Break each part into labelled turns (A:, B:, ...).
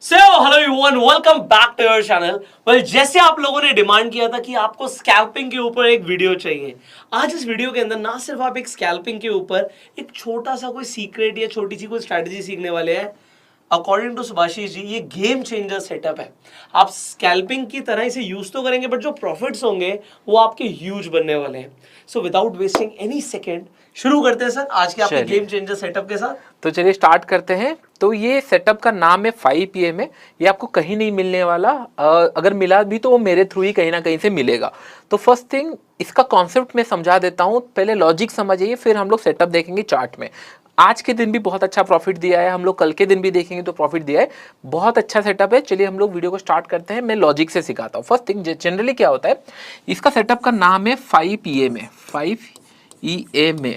A: Hello everyone, welcome back to your channel. Well, जैसे आप लोगों ने डिमांड किया था कि आपको स्कैल्पिंग के ऊपर एक वीडियो चाहिए, आज इस वीडियो के अंदर ना सिर्फ आप एक स्कैल्पिंग के ऊपर एक छोटा सा कोई सीक्रेट या छोटी सी कोई स्ट्रैटेजी सीखने वाले हैं। अकॉर्डिंग टू सुभाषिश जी, ये गेम चेंजर सेटअप है। आप स्कैल्पिंग की तरह इसे यूज तो करेंगे, बट जो प्रॉफिट्स होंगे वो आपके ह्यूज बनने वाले हैं। So without wasting any second शुरू करते हैं सर आज के आपके गेम चेंजर सेटअप के साथ।
B: तो चलिए स्टार्ट करते हैं। तो ये सेटअप का नाम है 5 PM है। ये आपको कहीं नहीं मिलने वाला, अगर मिला भी तो वो मेरे थ्रू ही कहीं ना कहीं से मिलेगा। तो फर्स्ट थिंग, इसका कॉन्सेप्ट मैं समझा देता हूँ, पहले लॉजिक समझिए, फिर हम लोग सेटअप देखेंगे चार्ट में। आज के दिन भी बहुत अच्छा प्रॉफिट दिया है, हम लोग कल के दिन भी देखेंगे तो प्रॉफिट दिया है, बहुत अच्छा सेटअप है। चलिए हम लोग वीडियो को स्टार्ट करते हैं, मैं लॉजिक से सिखाता हूँ। फर्स्ट थिंग, जनरली क्या होता है, इसका सेटअप का नाम है 5 PM है, 5 EMA।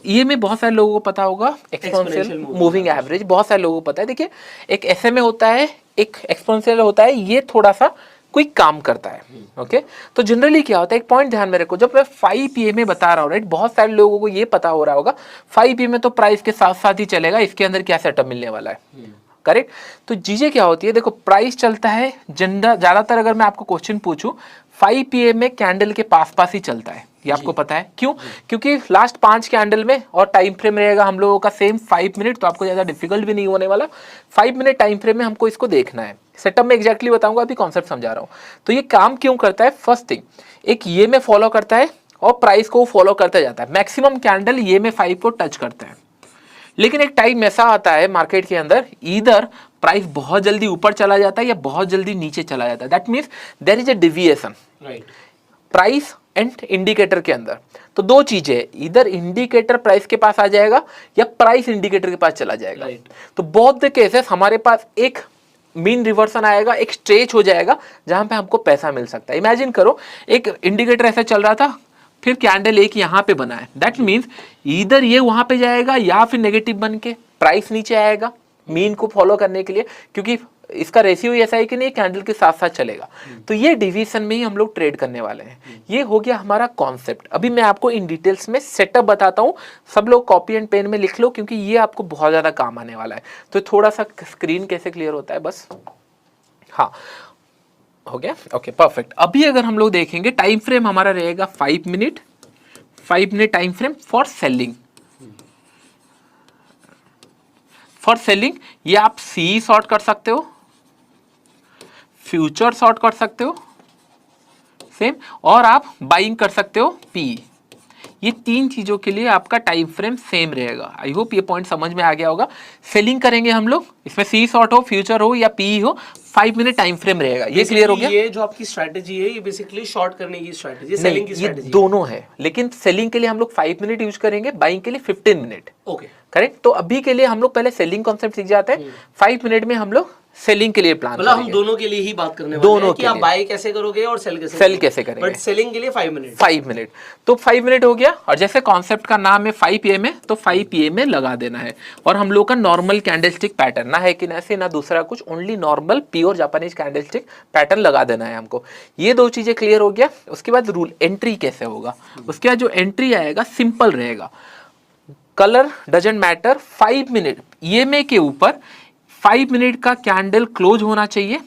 B: EMA बहुत सारे लोगों को पता होगा, एक्सपोनेंशियल मूविंग एवरेज, बहुत सारे लोगों को पता है। देखिए, एक SMA होता है, एक एक्सपोनेंशियल होता है, ये थोड़ा सा कोई काम करता है। ओके, तो जनरली क्या होता है, एक पॉइंट ध्यान में रखो, जब मैं 5 PM बता रहा हूँ, राइट, बहुत सारे लोगों को ये पता हो रहा होगा 5 PM तो प्राइस के साथ साथ ही चलेगा, इसके अंदर क्या सेटअप मिलने वाला है। करेक्ट। तो चीजें क्या होती है, देखो, प्राइस चलता है ज्यादातर, अगर मैं आपको क्वेश्चन पूछूं, 5 PM में कैंडल के पास पास ही चलता है, ये आपको पता है क्यों? क्योंकि लास्ट 5 कैंडल में, और टाइम फ्रेम रहेगा हम लोगों का सेम 5 मिनट, तो आपको ज्यादा डिफिकल्ट भी नहीं होने वाला। 5 मिनट टाइम फ्रेम में हमको इसको देखना है। सेटअप में एग्जैक्टली बताऊंगा, अभी कॉन्सेप्ट समझा रहा हूँ। तो ये काम क्यों करता है, फर्स्ट थिंग, एक ये में फॉलो करता है और प्राइस को फॉलो करता जाता है। मैक्सिमम कैंडल ये में 5 को टच करते हैं, लेकिन एक टाइम ऐसा आता है मार्केट के अंदर, इधर प्राइस बहुत जल्दी ऊपर चला जाता है या बहुत जल्दी नीचे चला जाता है। That means there is a deviation, right, price and indicator के अंदर। तो दो चीजें है, इधर इंडिकेटर प्राइस के पास आ जाएगा या प्राइस इंडिकेटर के पास चला जाएगा। तो बोथ द केसेस हमारे पास एक मीन रिवर्सन आएगा, एक स्ट्रेच हो जाएगा जहां पे हमको पैसा मिल सकता है। इमेजिन करो, एक इंडिकेटर ऐसा चल रहा था, फिर कैंडल एक यहाँ पे बना है, दैट मीन्स इधर ये वहां पे जाएगा या फिर नेगेटिव बन के प्राइस नीचे आएगा मीन को फॉलो करने के लिए, क्योंकि इसका रेशियो ऐसा है कि नहीं, कैंडल के साथ साथ चलेगा। तो ये डिवीजन में ही हम लोग ट्रेड करने वाले हैं। ये हो गया हमारा कॉन्सेप्ट। अभी मैं आपको इन डिटेल्स में सेटअप बताता हूँ, सब लोग कॉपी एंड पेन में लिख लो, क्योंकि ये आपको बहुत ज्यादा काम आने वाला है। तो थोड़ा सा स्क्रीन कैसे क्लियर होता है, बस, हाँ, हो गया, ओके, परफेक्ट। अभी अगर हम लोग देखेंगे, टाइम फ्रेम हमारा रहेगा 5 minute, 5 minute time frame for selling. For selling ये आप सी शॉर्ट कर सकते हो, फ्यूचर शॉर्ट कर सकते हो सेम, और आप बाइंग कर सकते हो पी। ये तीन चीजों के लिए आपका टाइम फ्रेम सेम रहेगा। आई होप ये पॉइंट समझ में आ गया होगा। सेलिंग करेंगे हम लोग, इसमें सी शॉर्ट हो, फ्यूचर हो या पी हो, 5 मिनट टाइम फ्रेम रहेगा। ये क्लियर हो गया?
A: ये जो आपकी स्ट्रैटेजी है, ये बेसिकली शॉर्ट करने की स्ट्रैटेजी, सेलिंग की स्ट्रैटेजी,
B: ये दोनों है, लेकिन सेलिंग के लिए हम लोग 5 मिनट यूज करेंगे, बाइंग के लिए 15 मिनट।
A: Okay,
B: correct. तो अभी के लिए हम लोग पहले सेलिंग कॉन्सेप्ट सीख जाते हैं, 5 मिनट में हम लोग सेलिंग के लिए प्लान
A: मतलब हम दोनों के लिए ही बात करने वाले हैं कि आप बाय कैसे करोगे और सेल कैसे करेंगे, बट सेलिंग के लिए 5 मिनट।
B: तो 5 मिनट हो गया, और जैसे कॉन्सेप्ट का नाम है 5 PM है, तो 5 PM में लगा देना है। और हम लोग का नॉर्मल कैंडलस्टिक पैटर्न, ना है कि ना ऐसे ना दूसरा कुछ, only normal pure Japanese candlestick pattern लगा देना है हमको। ये दो चीजें क्लियर हो गया। उसके बाद रूल एंट्री कैसे होगा, उसके बाद जो एंट्री आएगा सिंपल रहेगा, colour doesn't matter. 5 minute EMA के ऊपर 5 मिनट का कैंडल क्लोज होना चाहिए,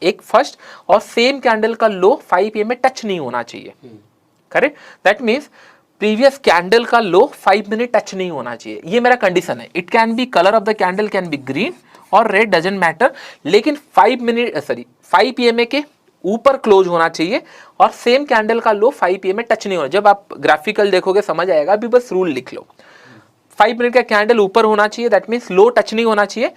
B: एक फर्स्ट, और सेम कैंडल का लो 5 PM में टच नहीं होना चाहिए। Correct. That means previous candle का लो 5 मिनट टच नहीं होना चाहिए, ये मेरा कंडीशन है। It can be colour of the candle can be green और रेड, डजंट मैटर, लेकिन 5 PM के ऊपर क्लोज होना चाहिए, और सेम कैंडल का लो 5 PM में टच नहीं होना। जब आप ग्राफिकल देखोगे समझ आएगा, अभी बस रूल लिख लो। 5 मिनट का कैंडल ऊपर होना चाहिए, दैट मीन्स लो टच नहीं होना चाहिए।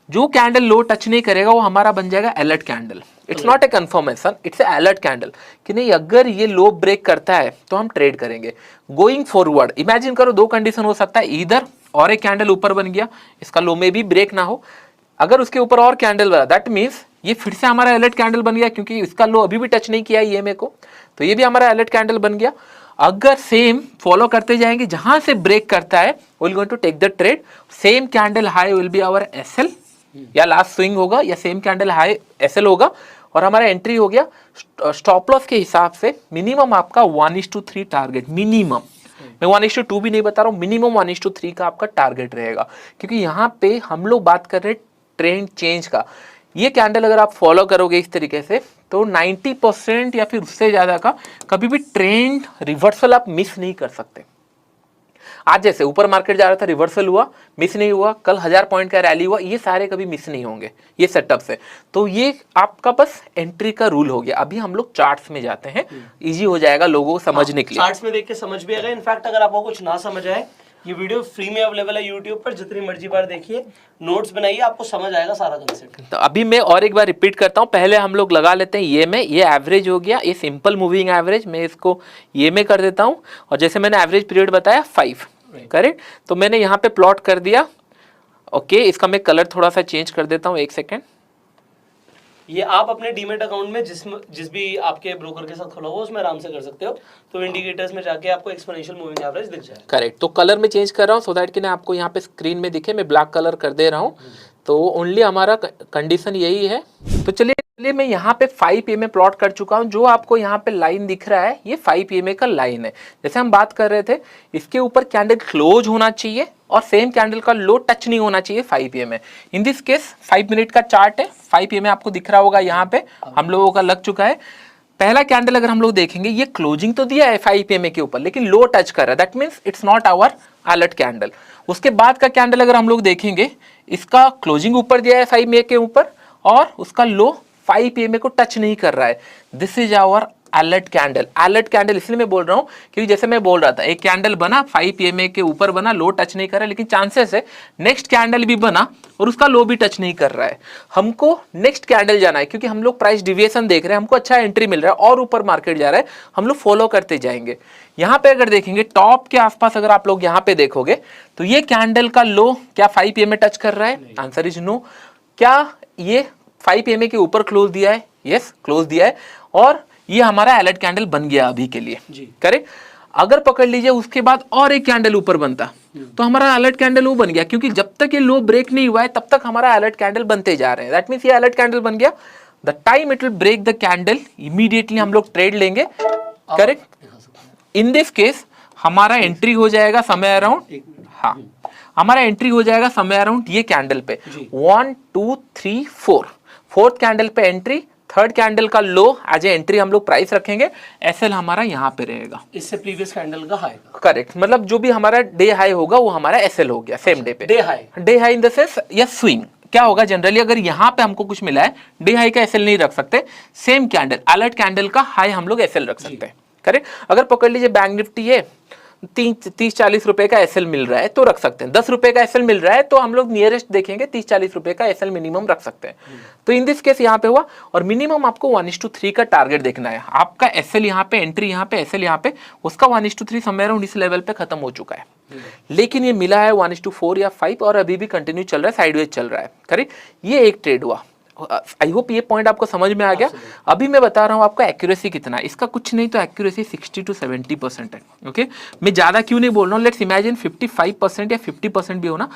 B: जो कैंडल लो टच नहीं करेगा वो हमारा बन जाएगा alert candle. It's not a confirmation, it's a alert candle, कि नहीं, अगर ये लो ब्रेक करता है तो हम ट्रेड करेंगे। गोइंग फॉरवर्ड इमेजिन करो, दो कंडीशन हो सकता है, इधर और एक कैंडल ऊपर बन गया, इसका लो में भी ब्रेक ना हो, अगर उसके ऊपर और कैंडल बना, दैट मीन्स ये फिर से हमारा अलर्ट कैंडल बन गया, क्योंकि इसका लो अभी भी टच नहीं किया EMA को, तो ये भी हमारा अलर्ट कैंडल बन गया। अगर सेम फॉलो करते जाएंगे, जहां से ब्रेक करता है will going to take the trade. Same candle high will be our SL, या लास्ट स्विंग होगा, या सेम कैंडल हाई SL होगा, और हमारा एंट्री हो गया। स्टॉप लॉस के हिसाब से मिनिमम आपका 1:3 टारगेट, मिनिमम, मैं 1:2 भी नहीं बता रहा हूँ, मिनिमम 1:3 का आपका टारगेट रहेगा, क्योंकि यहाँ पे हम लोग बात कर रहे हैं ट्रेंड चेंज का। ये कैंडल अगर आप फॉलो करोगे इस तरीके से तो 90% या फिर उससे ज्यादा का कभी भी ट्रेंड रिवर्सल आप मिस नहीं कर सकते। आज जैसे ऊपर मार्केट जा रहा था, रिवर्सल हुआ, मिस नहीं हुआ, कल 1000 पॉइंट का रैली हुआ, ये सारे कभी मिस नहीं होंगे ये सेटअप से। तो ये आपका बस एंट्री का रूल हो गया। अभी हम लोग चार्ट्स में जाते हैं, इजी हो जाएगा लोगों को समझने के लिए।
A: चार्ट्स में देख के समझ भी आएगा। इनफैक्ट अगर आपको कुछ ना समझ आए, ये वीडियो फ्री में अवेलेबल है यूट्यूब पर, जितनी मर्जी बार देखिए, नोट्स बनाइए, आपको समझ आएगा सारा कंसेप्ट।
B: तो अभी मैं और एक बार रिपीट करता हूँ, पहले हम लोग लगा लेते हैं ये में, ये एवरेज हो गया, ये सिंपल मूविंग एवरेज, मैं इसको ये में कर देता हूँ। और जैसे मैंने एवरेज पीरियड बताया 5, करेक्ट। तो मैंने यहाँ पे प्लॉट कर दिया। ओके, इसका मैं कलर थोड़ा सा चेंज कर देता हूँ, एक सेकेंड।
A: ये आप अपने डीमेट अकाउंट में जिस भी आपके ब्रोकर के साथ खुला हुआ उसमें आराम से कर सकते हो। तो इंडिकेटर्स में जाके आपको एक्सपोनेंशियल मूविंग एवरेज दिख जाएगा।
B: करेक्ट। तो कलर में चेंज कर रहा हूँ सो दैट कि ना आपको यहाँ पे स्क्रीन में दिखे। मैं ब्लैक कलर कर दे रहा हूँ। तो ओनली हमारा कंडीशन यही है। तो चलिए मैं यहाँ पे 5 PMA प्लॉट कर चुका हूँ। जो आपको यहाँ पे लाइन दिख रहा है, ये 5 PMA का लाइन है। जैसे हम बात कर रहे थे, इसके ऊपर कैंडल क्लोज होना चाहिए और सेम कैंडल का लो टच नहीं होना चाहिए 5 PMA। In this case 5 minute का चार्ट है, 5 PMA आपको दिख रहा होगा यहाँ पे, हम लोगों का लग चुका है। पहला कैंडल अगर हम लोग देखेंगे, ये क्लोजिंग तो दिया है 5 PMA के ऊपर, लेकिन लो टच कर रहा है, that means it's not our alert candle. उसके बाद का कैंडल अगर हम लोग देखेंगे, इसका क्लोजिंग ऊपर दिया है 5 PMA के ऊपर और उसका लो 5 PMA को टच नहीं कर रहा है। This is our alert candle. Alert candle इसलिए मैं बोल रहा हूं क्योंकि जैसे मैं बोल रहा था, एक कैंडल बना 5 PMA के ऊपर बना, लो टच नहीं कर रहा है, लेकिन चांसेस है नेक्स्ट कैंडल भी बना और उसका लो भी टच नहीं कर रहा है। हमको नेक्स्ट कैंडल जाना है क्योंकि हम लोग प्राइस डिविएशन देख रहे हैं, हमको अच्छा एंट्री मिल रहा है और ऊपर मार्केट जा रहा है, हम लोग फॉलो करते जाएंगे। यहाँ पे अगर देखेंगे टॉप के आसपास, अगर आप लोग यहाँ पे देखोगे तो ये कैंडल का लो क्या 5 PMA टच कर रहा है? Answer is no. क्या ये 5 PMA के ऊपर क्लोज दिया है? यस, क्लोज दिया है और ये हमारा अलर्ट कैंडल बन गया अभी के लिए, करेक्ट। अगर पकड़ लीजिए उसके बाद और एक कैंडल ऊपर बनता तो हमारा अलर्ट कैंडल वो बन गया, क्योंकि जब तक ये लो ब्रेक नहीं हुआ है तब तक हमारा अलर्ट कैंडल बनते जा रहे हैं। दैट मींस ये अलर्ट कैंडल बन गया। The time it will break the candle, immediately हम लोग ट्रेड लेंगे, करेक्ट। इन दिस केस हमारा एंट्री हो जाएगा समय अराउंड, हाँ हमारा एंट्री हो जाएगा समय अराउंड ये कैंडल पे 1 2 3 4, फोर्थ कैंडल पे एंट्री, थर्ड कैंडल का लो एज ए एंट्री हम लोग प्राइस रखेंगे। एसएल हमारा यहाँ पे रहेगा,
A: इससे प्रीवियस कैंडल का हाई,
B: करेक्ट। मतलब जो भी हमारा डे हाई होगा वो हमारा एसएल हो गया सेम डे पे। Day high in the sense या स्विंग क्या होगा, जनरली अगर यहाँ पे हमको कुछ मिला है, डे हाई का एसएल नहीं रख सकते, सेम कैंडल अलर्ट कैंडल का हाई हम लोग एसएल रख सकते हैं, करेक्ट। अगर पकड़ लीजिए बैंक निफ्टी है 30-40 रुपए का एसएल मिल रहा है तो रख सकते हैं, 10 रुपए का एसएल मिल रहा है तो हम लोग नियरेस्ट देखेंगे 30-40 रुपए का एसएल मिनिमम रख सकते हैं। तो इन दिस केस यहाँ पे हुआ और मिनिमम आपको 1:3 का टारगेट देखना है। आपका एसएल यहाँ पे, एंट्री यहाँ पे, एसएल यहाँ पे, उसका 1:3 समय अराउंड इस लेवल पे खत्म हो चुका है, लेकिन ये मिला है 1:4 या 5 और अभी भी कंटिन्यू चल रहा है, साइडवेज चल रहा है, करेक्ट। ये एक ट्रेड हुआ। आई होप ये पॉइंट आपको समझ में आ गया। अभी मैं बता रहा हूँ आपका एक्यूरेसी कितना है, इसका कुछ नहीं तो एक्यूरेसी 60 to 70% है, ओके। मैं ज्यादा क्यों नहीं बोल रहा हूँ, लेट्स इमेजिन 55% या 50% भी होना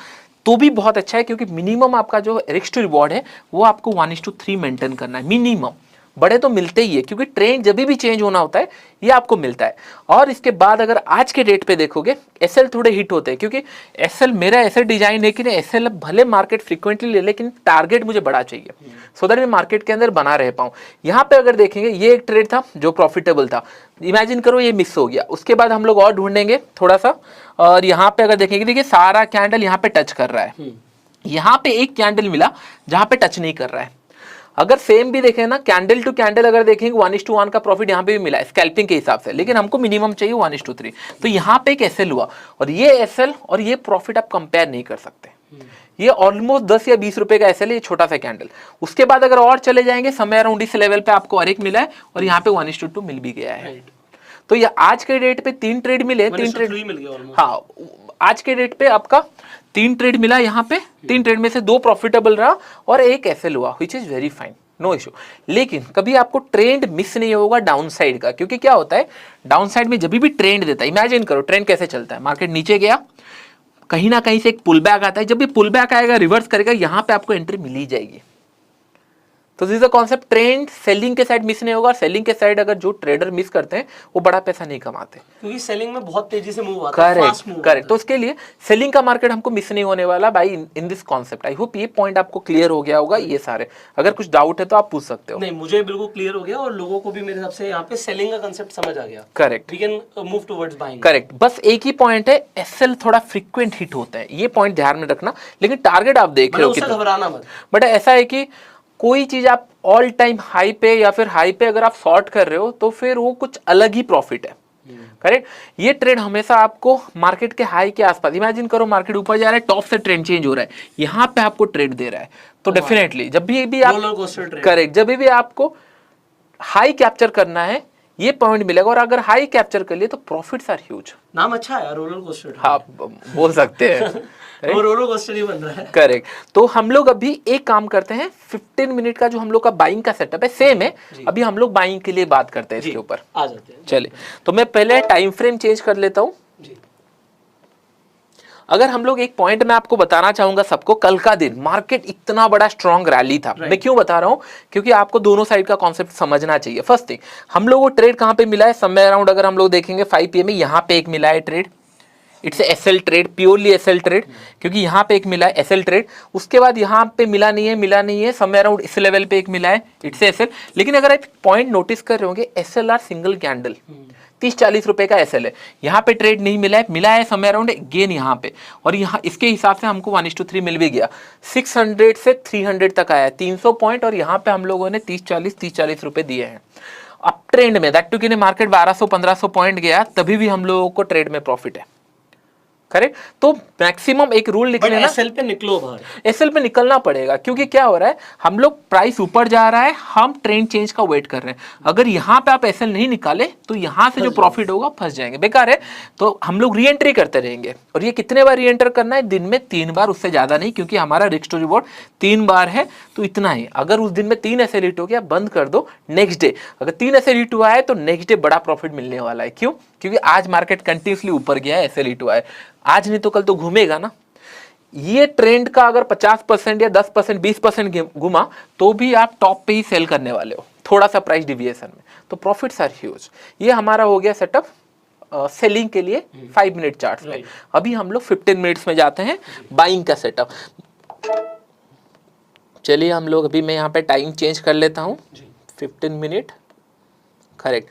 B: तो भी बहुत अच्छा है, क्योंकि मिनिमम आपका जो रिस्क टू रिवॉर्ड है वो आपको 1:3 मेंटेन करना है मिनिमम। बड़े तो मिलते ही है क्योंकि ट्रेंड जब भी चेंज होना होता है ये आपको मिलता है। और इसके बाद अगर आज के डेट पे देखोगे एसएल थोड़े हिट होते हैं, क्योंकि एसएल मेरा ऐसे डिजाइन है कि एसएल भले मार्केट फ्रीक्वेंटली ले, लेकिन टारगेट मुझे बड़ा चाहिए सो दैट मैं मार्केट के अंदर बना रह पाऊँ। यहाँ पे अगर देखेंगे ये एक ट्रेड था जो प्रॉफिटेबल था, इमेजिन करो ये मिस हो गया, उसके बाद हम लोग और ढूंढेंगे थोड़ा सा। और यहाँ पे अगर देखेंगे, देखिए सारा कैंडल यहाँ पे टच कर रहा है, यहाँ पे एक कैंडल मिला जहाँ पे टच नहीं कर रहा है। अगर सेम भी देखें ना, कैंडल टू कैंडल अगर देखेंगे 1:1 का प्रॉफिट यहाँ पे भी मिला है स्कैल्पिंग के हिसाब से, लेकिन हमको मिनिमम चाहिए 1:3। तो यहाँ पे एक एसएल हुआ और ये एसएल और ये प्रॉफिट आप कंपेयर नहीं कर सकते। ये ऑलमोस्ट 10 या 20 रुपए का एसएल है, ये छोटा सा कैंडल। उसके बाद अगर और चले जाएंगे समय अराउंड इस लेवल पे आपको और एक मिला है और यहाँ पे 1:2 मिल भी गया है। तो ये आज के डेट पे 3 ट्रेड मिले, 3 ट्रेड मिल गया, हाँ आज के डेट पे आपका 3 ट्रेड मिला यहाँ पे, 3 ट्रेड में से 2 प्रॉफिटेबल रहा और एक एसएल हुआ, which is very fine, no issue. लेकिन कभी आपको ट्रेंड मिस नहीं होगा डाउन साइड का, क्योंकि क्या होता है डाउन साइड में जब भी ट्रेंड देता है, इमेजिन करो ट्रेंड कैसे चलता है, मार्केट नीचे गया, कहीं ना कहीं से एक पुल बैक आता है, जब भी पुल बैक आएगा रिवर्स करेगा, यहाँ पे आपको एंट्री मिल ही जाएगी। तो this is the concept. Trend selling के साइड मिस नहीं होगा, सेलिंग के साइड अगर जो ट्रेडर मिस करते हैं वो बड़ा पैसा नहीं कमाते,
A: क्योंकि सेलिंग में बहुत तेजी से मूव आता है, फास्ट मूव
B: करेक्ट करेक्ट। तो उसके लिए सेलिंग का मार्केट हमको मिस नहीं होने वाला भाई in this concept. I hope ये पॉइंट आपको क्लियर हो गया होगा। ये सारे अगर कुछ डाउट है तो आप पूछ सकते हो।
A: नहीं, मुझे बिल्कुल क्लियर हो गया और लोगों को भी मेरे हिसाब से यहाँ पे सेलिंग का कांसेप्ट समझ आ गया।
B: Correct
A: we can move towards buying.
B: Correct. बस एक ही पॉइंट है, एसएल थोड़ा फ्रीक्वेंट हिट होता है, ये पॉइंट ध्यान में रखना। लेकिन टारगेट आप देख रहे हो
A: उससे घबराना मत।
B: बट ऐसा है कि कोई चीज आप ऑल टाइम हाई पे या फिर हाई पे अगर आप शॉर्ट कर रहे हो तो फिर वो कुछ अलग ही प्रॉफिट है। करेक्ट। ये ट्रेड हमेशा आपको मार्केट के हाई के आसपास, इमेजिन करो मार्केट ऊपर जा रहा है, टॉप से ट्रेंड चेंज हो रहा है, यहाँ पे आपको ट्रेड दे रहा है, तो डेफिनेटली जब भी आप करेक्ट जब भी आपको हाई कैप्चर करना है ये पॉइंट मिलेगा। और अगर हाई कैप्चर कर लिए तो प्रॉफिट्स आर ह्यूज।
A: नाम अच्छा है, रोलर कोस्टर।
B: हाँ बोल सकते हैं
A: वो रोलर कोस्टर ही बन रहा है।
B: करेक्ट। तो हम लोग अभी एक काम करते हैं, 15 मिनट का जो हम लोग का बाइंग का सेटअप है सेम है, अभी हम लोग बाइंग के लिए बात करते हैं इसके ऊपर।
A: आ जाते हैं।
B: चलिए, तो मैं पहले टाइम फ्रेम चेंज कर लेता हूँ। अगर हम लोग एक पॉइंट मैं आपको बताना चाहूंगा सबको, कल का दिन मार्केट इतना बड़ा स्ट्रॉन्ग रैली था। मैं क्यों बता रहा हूं, क्योंकि आपको दोनों साइड का कॉन्सेप्ट समझना चाहिए। फर्स्ट थिंग, हम लोग को ट्रेड कहां पे मिला है, समय अराउंड अगर हम लोग देखेंगे 5 PM में यहाँ पे एक मिला है trade, it's SL trade, purely SL trade, क्योंकि यहाँ पे एक मिला है एसएल ट्रेड। उसके बाद यहाँ पे मिला नहीं है, समय अराउंड इस लेवल पे एक मिला है, इट्स एसएल। लेकिन अगर आप पॉइंट नोटिस कर रहे होंगे, एसएल आर सिंगल कैंडल, 30-40 रुपए का एसएल है। यहाँ पे ट्रेड नहीं मिला है समय अराउंड गेन यहाँ पे, और यहाँ इसके हिसाब से हमको 1:3 मिल भी गया। 600 से 300 तक आया, 300 पॉइंट, और यहाँ पे हम लोगों ने 30-40 रुपए दिए हैं। अब ट्रेंड में दैट टू कि मार्केट 1200-1500 पॉइंट गया, तभी भी हम लोगों को ट्रेड में प्रॉफिट है। करेक्ट। तो मैक्सिमम एक रूल लिख लेना,
A: एसएल पे निकलो बाहर,
B: एसएल पे निकलना पड़ेगा। क्योंकि क्या हो रहा है, हम लोग प्राइस ऊपर जा रहा है, हम ट्रेंड चेंज का वेट कर रहे हैं। अगर यहाँ पे आप एसएल नहीं निकाले तो यहाँ से जो प्रॉफिट होगा फंस जाएंगे, बेकार है। तो हम लोग री एंट्री करते रहेंगे। और ये कितने बार री एंटर करना है, दिन में 3 बार, उससे ज्यादा नहीं, क्योंकि हमारा रिस्क टू रिवॉर्ड 3 बार है, तो इतना ही। अगर उस दिन में 3 एसएल हिट हो गया, बंद कर दो। नेक्स्ट डे अगर 3 एसएल हिट हुआ है तो नेक्स्ट डे बड़ा प्रॉफिट मिलने वाला है। क्यों? क्योंकि आज मार्केट कंटिन्यूसली ऊपर गया है, एसएल हिट हुआ है, आज नहीं तो कल तो घूमेगा ना। ये ट्रेंड का अगर 50% या 10%, 20% घुमा तो भी आप टॉप पे ही सेल करने वाले हो, थोड़ा सा प्राइस डिविएशन में, तो प्रॉफिट्स आर ह्यूज। ये हमारा हो गया सेटअप सेलिंग के लिए 5 मिनट चार्ट में। अभी हम लोग 15 मिनट्स में जाते हैं बाइंग का सेटअप। चलिए हम लोग अभी मैं यहाँ पे टाइम चेंज कर लेता हूँ, 15 मिनट। करेक्ट।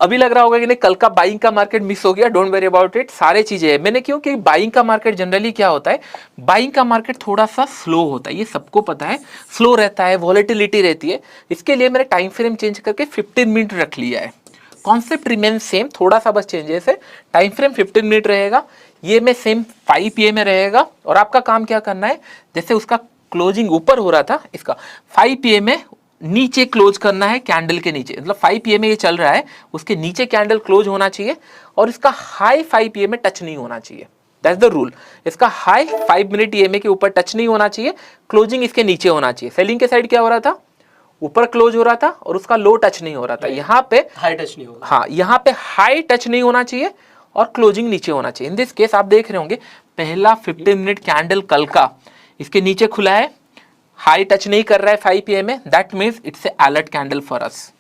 B: अभी लग रहा होगा कि नहीं कल का बाइंग का मार्केट मिस हो गया, डोंट वरी अबाउट इट, सारे चीजें हैं। मैंने क्यों कि बाइंग का मार्केट जनरली क्या होता है, बाइंग का मार्केट थोड़ा सा स्लो होता है, ये सबको पता है, स्लो रहता है, वॉलेटिलिटी रहती है। इसके लिए मैंने टाइम फ्रेम चेंज करके 15 मिनट रख लिया है। कॉन्सेप्ट रिमेन सेम, थोड़ा सा बस चेंजेस है। टाइम फ्रेम 15 मिनट रहेगा, ये में सेम 5 PM में रहेगा। और आपका काम क्या करना है, जैसे उसका क्लोजिंग ऊपर हो रहा था, इसका 5 PM में नीचे क्लोज करना है, कैंडल के नीचे। मतलब 5 PM में ये चल रहा है, उसके नीचे कैंडल क्लोज होना चाहिए, और इसका हाई 5 PM में टच नहीं होना चाहिए। That's the rule. इसका हाई 5 मिनट EMA के ऊपर टच नहीं होना चाहिए, क्लोजिंग इसके नीचे होना चाहिए। सेलिंग के साइड क्या हो रहा था, ऊपर क्लोज हो रहा था और उसका लो टच नहीं हो रहा था, यहाँ पे
A: हाई टच नहीं होगा।
B: हाँ, यहाँ पे हाई टच नहीं होना चाहिए और क्लोजिंग नीचे होना चाहिए। इन दिस केस आप देख रहे होंगे, पहला 15 मिनट कैंडल कल का इसके नीचे खुला है, हाई टच नहीं कर रहा है 5 PM में, that means it's a alert candle for us.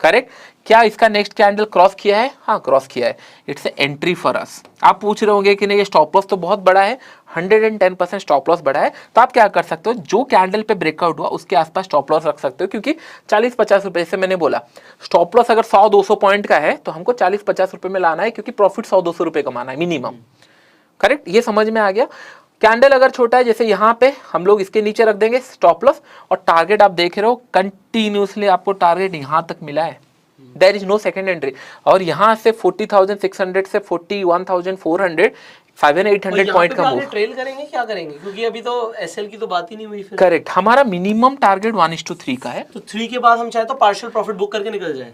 B: Correct. क्या इसका नेक्स्ट कैंडल क्रॉस किया है? हाँ क्रॉस किया है, it's a entry for us. आप पूछ रहे होंगे कि नहीं ये स्टॉप लॉस तो बहुत बड़ा है, 110% स्टॉप लॉस बड़ा है। तो आप क्या कर सकते हो, जो कैंडल पे ब्रेकआउट हुआ उसके आसपास स्टॉप लॉस रख सकते हो, क्योंकि 40-50 रुपए से मैंने बोला स्टॉप लॉस अगर 100-200 पॉइंट का है तो हमको 40-50 रुपए में लाना है, क्योंकि प्रॉफिट 100-200 रुपए कमाना है मिनिमम। करेक्ट, ये समझ में आ गया। कैंडल अगर छोटा है, जैसे यहाँ पे हम लोग इसके नीचे रख देंगे स्टॉप लॉस, और टारगेट आप देख रहे हो कंटिन्यूसली आपको टारगेट यहाँ तक मिला है, there is no second entry. और यहाँ से 40,600 से 41,400, 700-800 पॉइंट का मूव।
A: ट्रेल करेंगे क्या करेंगे, क्योंकि अभी तो एसएल की तो बात ही नहीं हुई।
B: करेक्ट, हमारा मिनिमम टारगेट 1:3 का है,
A: तो 3 के बाद हम चाहे तो पार्शियल प्रॉफिट बुक करके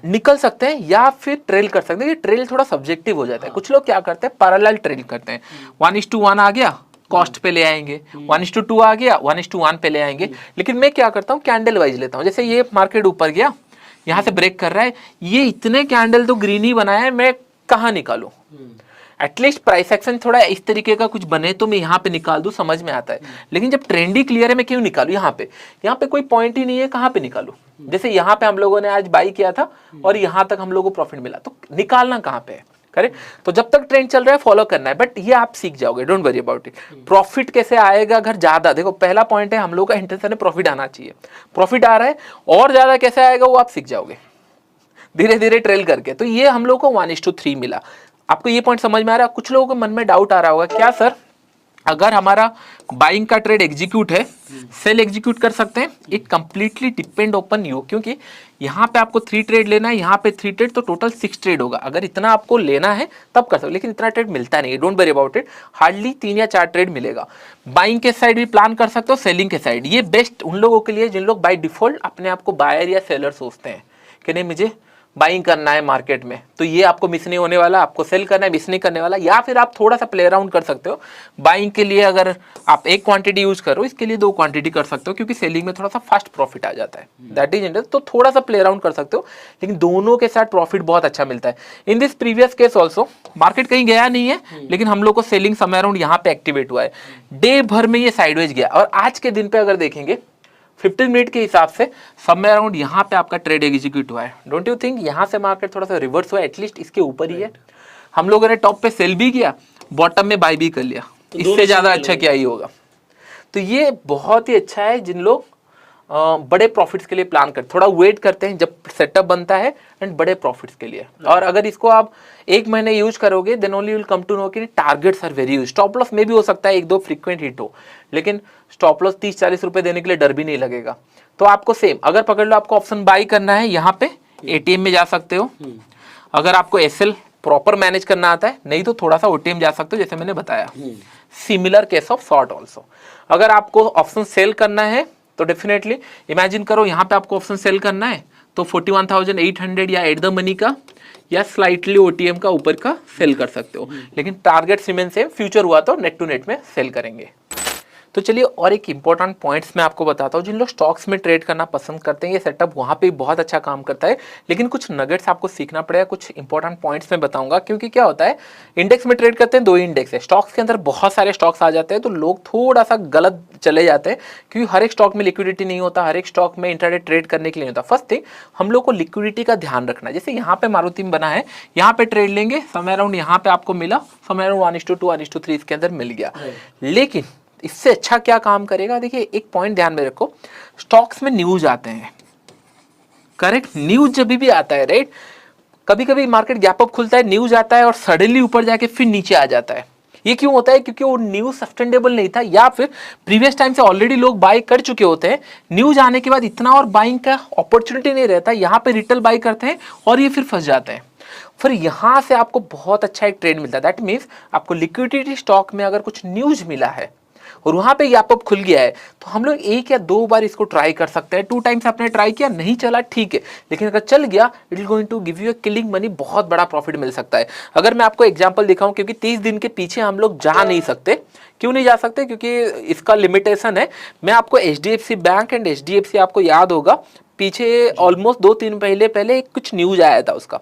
A: निकल
B: सकते हैं, या फिर ट्रेल कर सकते हैं। ये ट्रेल थोड़ा सब्जेक्टिव हो जाता है। कुछ लोग क्या करते हैं, पैरेलल ट्रेल करते हैं, 1:1 आ गया कॉस्ट पे ले आएंगे, 1:2 आ गया 1:1 पे ले आएंगे। लेकिन मैं क्या करता हूँ, कैंडल वाइज लेता हूँ। जैसे ये मार्केट ऊपर गया, यहाँ से ब्रेक कर रहा है, ये इतने कैंडल तो ग्रीन ही बनाया है, मैं कहाँ निकालूं। एटलीस्ट प्राइस एक्शन थोड़ा इस तरीके का कुछ बने तो मैं यहाँ पे निकाल दूं, समझ में आता है। लेकिन जब ट्रेंडी क्लियर है मैं क्यों निकालूं यहाँ पे कोई पॉइंट ही नहीं है, कहाँ पे निकालूं। जैसे यहाँ पे हम लोगों ने आज बाई किया था और यहाँ तक हम लोगों को प्रॉफिट मिला, तो निकालना कहाँ पे है, करेक्ट। तो जब तक ट्रेंड चल रहा है फॉलो करना है, बट ये आप सीख जाओगे, don't worry about it. Profit कैसे आएगा अगर ज्यादा, देखो पहला पॉइंट है हम लोग का इंटेंशन है प्रॉफिट आना चाहिए, प्रॉफिट आ रहा है, और ज्यादा कैसे आएगा वो आप सीख जाओगे धीरे धीरे ट्रेल करके। तो ये हम लोग को 1:3 मिला। आपको ये पॉइंट समझ में आ रहा है। कुछ लोगों के मन में डाउट आ रहा होगा, क्या सर अगर हमारा बाइंग का ट्रेड एग्जीक्यूट है, सेल एग्जीक्यूट कर सकते हैं? It completely depend open you, क्योंकि यहाँ पे आपको 3 ट्रेड लेना है, यहाँ पे 3 ट्रेड, तो टोटल 6 ट्रेड होगा। अगर इतना आपको लेना है तब कर सकते हो, लेकिन इतना ट्रेड मिलता नहीं है, don't worry about it. Hardly 3 या 4 ट्रेड मिलेगा। बाइंग के साइड भी प्लान कर सकते हो, सेलिंग के साइड। ये बेस्ट उन लोगों के लिए जिन लोग बाय डिफॉल्ट अपने आप को बायर या सेलर सोचते हैं कि नहीं मुझे बाइंग करना है मार्केट में, तो ये आपको मिस नहीं होने वाला। आपको सेल करना है, मिस नहीं करने वाला। या फिर आप थोड़ा सा प्ले अराउंड कर सकते हो। बाइंग के लिए अगर आप 1 क्वांटिटी यूज करो, इसके लिए 2 क्वांटिटी कर सकते हो, क्योंकि सेलिंग में थोड़ा सा फास्ट प्रॉफिट आ जाता है, दैट इज इंटरेस्ट। तो थोड़ा सा प्ले अराउंड कर सकते हो, लेकिन दोनों के साथ प्रॉफिट बहुत अच्छा मिलता है। In this previous case also market कहीं गया नहीं है, लेकिन हम लोग को सेलिंग समय अराउंड यहाँ पे एक्टिवेट हुआ है। डे भर में ये साइडवेज गया, और आज के दिन पे अगर देखेंगे 15 मिनट के हिसाब से समय अराउंड यहाँ पे आपका ट्रेड एग्जीक्यूट हुआ है। डोंट यू थिंक यहाँ से मार्केट थोड़ा सा रिवर्स हुआ है, एटलीस्ट इसके ऊपर ही है। हम लोगों ने टॉप पे सेल भी किया, बॉटम में बाय भी कर लिया, तो इससे ज्यादा अच्छा क्या ही होगा। तो ये बहुत ही अच्छा है जिन लोग बड़े प्रॉफिट्स के लिए प्लान करते, थोड़ा वेट करते हैं जब सेटअप बनता है, एंड बड़े प्रॉफिट्स के लिए। और अगर इसको आप 1 महीने यूज करोगे, then only will come to know कि targets are very use. Stop loss में भी हो सकता है 1-2 फ्रीक्वेंट हिट हो, लेकिन स्टॉप लॉस 30-40 रुपए देने के लिए डर भी नहीं लगेगा। तो आपको सेम अगर पकड़ लो, आपको ऑप्शन बाई करना है, यहाँ पे एटीएम में जा सकते हो। अगर आपको एसएल प्रॉपर मैनेज करना आता है, नहीं तो थोड़ा सा ओटीएम जा सकते हो, जैसे मैंने बताया। Similar case of short also. अगर आपको ऑप्शन सेल करना है तो डेफिनेटली इमेजिन करो, यहाँ पे आपको ऑप्शन सेल करना है तो 41,800 या एट द मनी का या स्लाइटली ओटीएम का ऊपर का सेल कर सकते हो, लेकिन टारगेट रिमेन सेम। फ्यूचर हुआ तो नेट टू नेट में सेल करेंगे। तो चलिए और एक इंपॉर्टेंट पॉइंट्स मैं आपको बताता हूँ। जिन लोग स्टॉक्स में ट्रेड करना पसंद करते हैं, ये सेटअप वहाँ पे बहुत अच्छा काम करता है, लेकिन कुछ नगेट्स आपको सीखना पड़ेगा। कुछ इंपॉर्टेंट पॉइंट्स मैं बताऊंगा, क्योंकि क्या होता है, इंडेक्स में ट्रेड करते हैं, 2 इंडेक्स है, स्टॉक्स के अंदर बहुत सारे स्टॉक्स आ जाते हैं, तो लोग थोड़ा सा गलत चले जाते हैं, क्योंकि हर एक स्टॉक में लिक्विडिटी नहीं होता, हर एक स्टॉक में इंट्राडे ट्रेड करने के लिए नहीं होता। फर्स्ट थिंग, हम लोग को लिक्विडिटी का ध्यान रखना है। जैसे यहाँ पे मारुति में बना है, यहाँ पे ट्रेड लेंगे, समय अराउंड यहाँ पे आपको मिला, समय अराउंड 1:2 1:3 इसके अंदर मिल गया। लेकिन इससे अच्छा क्या काम करेगा, देखिए एक पॉइंट ध्यान में रखो, स्टॉक्स में न्यूज आते हैं, करेक्ट। न्यूज जब भी आता है, राइट, कभी कभी मार्केट गैप अप खुलता है, न्यूज आता है और सडनली ऊपर जाके फिर नीचे आ जाता है। ये क्यों होता है? क्योंकि वो न्यूज सस्टेनेबल नहीं था, या फिर प्रीवियस टाइम से ऑलरेडी लोग बाय कर चुके होते हैं। न्यूज आने के बाद इतना और बाइंग का अपॉर्चुनिटी नहीं रहता, यहाँ पे रिटेल बाय करते हैं और ये फिर फंस जाते हैं। फिर यहाँ से आपको बहुत अच्छा एक ट्रेड मिलता है। दैट मीन्स आपको लिक्विडिटी स्टॉक में अगर कुछ न्यूज मिला है और वहां पे गैप अप खुल गया है, तो हम लोग 1 या 2 बार इसको ट्राई कर सकते हैं। 2 टाइम्स आपने ट्राई किया, नहीं चला, ठीक है, लेकिन अगर चल गया, it is going to give you killing money, बहुत बड़ा प्रॉफिट मिल सकता है। अगर मैं आपको एग्जांपल दिखाऊं, क्योंकि 30 दिन के पीछे हम लोग जा नहीं सकते। क्यों नहीं जा सकते? क्योंकि इसका लिमिटेशन है। मैं आपको HDFC बैंक एंड HDFC, आपको याद होगा पीछे ऑलमोस्ट 2-3 पहले कुछ न्यूज आया था उसका,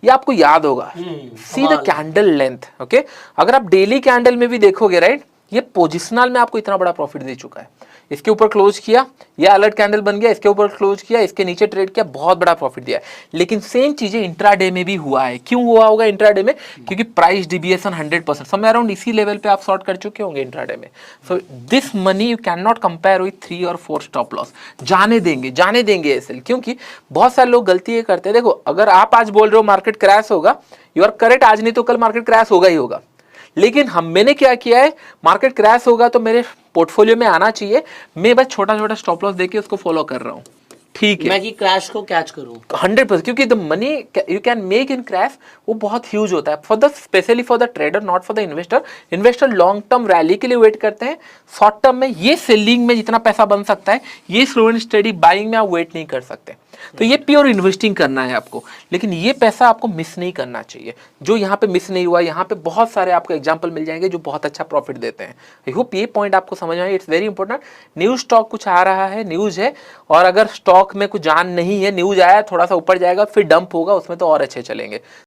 B: ये आपको याद होगा। See the candle length, okay. अगर आप डेली कैंडल में भी देखोगे, राइट, ये पोजिशनल में आपको इतना बड़ा प्रॉफिट दे चुका है। इसके ऊपर क्लोज किया, ये अलर्ट कैंडल बन गया, इसके ऊपर क्लोज किया, इसके नीचे ट्रेड किया, बहुत बड़ा प्रॉफिट दिया है। लेकिन सेम चीजें इंट्राडे में भी हुआ है। क्यों हुआ होगा इंट्राडे में? क्योंकि प्राइस डिविएशन 100% समय अराउंड इसी लेवल पे आप शॉर्ट कर चुके होंगे इंट्राडे में। So this money you can not compare with 3 और 4 स्टॉप लॉस। जाने देंगे एसएल, क्योंकि बहुत सारे लोग गलती ये करते हैं। देखो, अगर आप आज बोल रहे हो मार्केट क्रैश होगा, यू आर करेक्ट, आज नहीं तो कल मार्केट क्रैश होगा ही होगा। लेकिन मैंने क्या किया है, मार्केट क्रैश होगा तो मेरे पोर्टफोलियो में आना चाहिए, मैं बस छोटा छोटा स्टॉप लॉस देके उसको फॉलो कर रहा हूँ, ठीक है,
A: मैं कि क्रैश को कैच करूं
B: 100%। क्योंकि the money you can make in crash वो बहुत ह्यूज होता है, for the specially for the trader, not for the investor. Investor long term rally के लिए वेट करते हैं, शॉर्ट टर्म में ये सेलिंग में जितना पैसा बन सकता है, ये स्लो एंड स्टडी बाइंग में आप वेट नहीं कर सकते। तो ये प्योर इन्वेस्टिंग करना है आपको, लेकिन ये पैसा आपको मिस नहीं करना चाहिए। जो यहाँ पे मिस नहीं हुआ, यहाँ पे बहुत सारे आपको एग्जांपल मिल जाएंगे जो बहुत अच्छा प्रॉफिट देते हैं। आई होप ये पॉइंट आपको समझ में आए। It's very important. News stock कुछ आ रहा है, न्यूज है, और अगर स्टॉक में कुछ जान नहीं है, न्यूज आया, थोड़ा सा ऊपर जाएगा, फिर डंप होगा, उसमें तो और अच्छे चलेंगे।